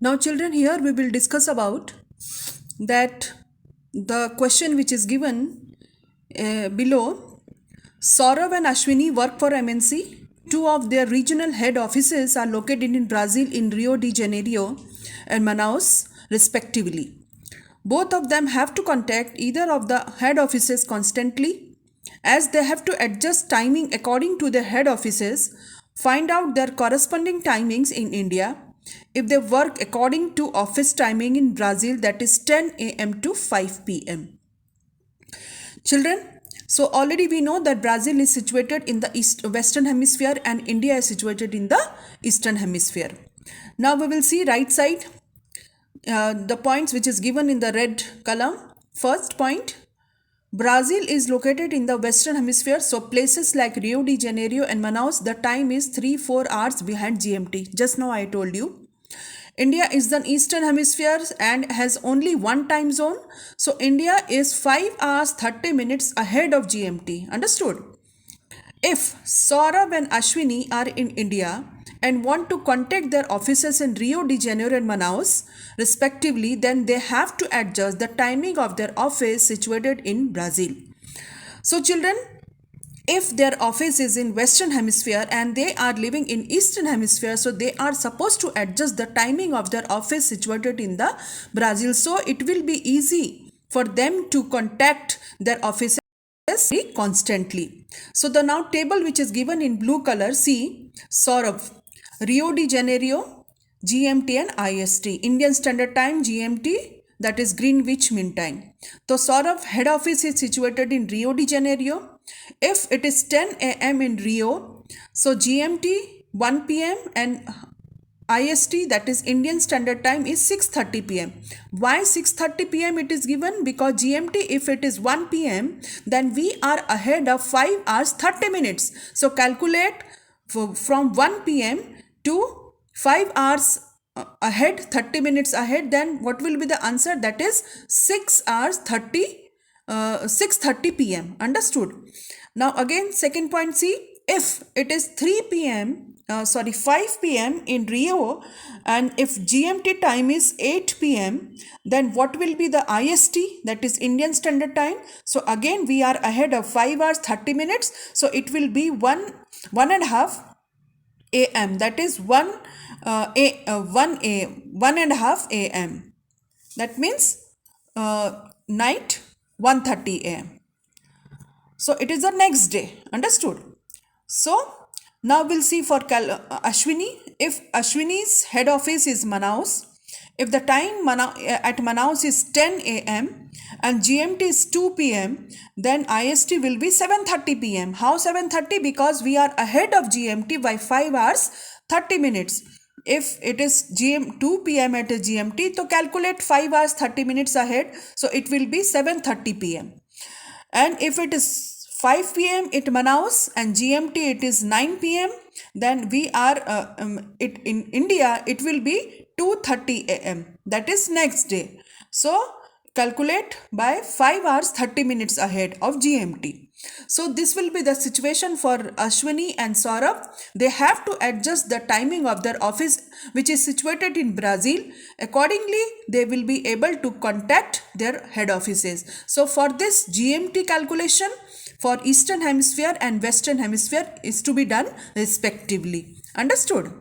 Now children, here we will discuss about that the question which is given below. Saurav and Ashwini work for MNC. Two of their regional head offices are located in Brazil in Rio de Janeiro and Manaus respectively. Both of them have to contact either of the head offices constantly, as they have to adjust timing according to their head offices, find out their corresponding timings in India. If they work according to office timing in Brazil, that is 10 a.m. to 5 p.m. Children, so already we know that Brazil is situated in the western hemisphere and India is situated in the eastern hemisphere. Now we will see right side the points which is given in the red column. First point, Brazil is located in the western hemisphere, so places like Rio de Janeiro and Manaus, the time is 3-4 hours behind GMT. Just now I told you. India is the eastern hemisphere and has only one time zone, so India is 5 hours 30 minutes ahead of GMT. Understood? If Saurabh and Ashwini are in India and want to contact their offices in Rio de Janeiro and Manaus respectively, then they have to adjust the timing of their office situated in Brazil. So children, if their office is in western hemisphere and they are living in eastern hemisphere, so they are supposed to adjust the timing of their office situated in the Brazil, so it will be easy for them to contact their offices constantly. So the now table which is given in blue color, see Saurav, Rio de Janeiro, GMT and IST, Indian Standard Time GMT, that is Greenwich Mean Time. So Saurav head office is situated in Rio de Janeiro. If it is 10 a.m. in Rio, so GMT 1 p.m. and IST, that is Indian Standard Time, is 6:30 p.m. Why 6:30 p.m. it is given? Because GMT, if it is 1 p.m., then we are ahead of 5 hours 30 minutes. So calculate from 1 p.m. to 5 hours ahead, 30 minutes ahead, then what will be the answer? That is 6 hours 6:30 p.m. Understood? Now again, second point, see, if it is 5 p.m. in Rio and if GMT time is 8 p.m., then what will be the IST, that is Indian Standard Time? So again we are ahead of 5 hours 30 minutes, so it will be 1.5 a.m. that is 1.5 a.m. that means night 1:30 a.m. So it is the next day. Understood? So now we'll see for Ashwini. If Ashwini's head office is Manaus, if the time at Manaus is 10 a.m. and GMT is 2 p.m., then IST will be 7:30 p.m. How 7:30? Because we are ahead of GMT by 5 hours 30 minutes. If it is 2 p.m. at GMT, so calculate 5 hours 30 minutes ahead. So it will be 7:30 p.m. And if it is 5 p.m. at Manaus and GMT it is 9 p.m., then we are in India it will be 2:30 a.m. that is next day. So calculate by 5 hours 30 minutes ahead of GMT. So this will be the situation for Ashwini and Saurabh. They have to adjust the timing of their office which is situated in Brazil. Accordingly, they will be able to contact their head offices. So for this GMT calculation for Eastern Hemisphere and Western Hemisphere is to be done respectively. Understood?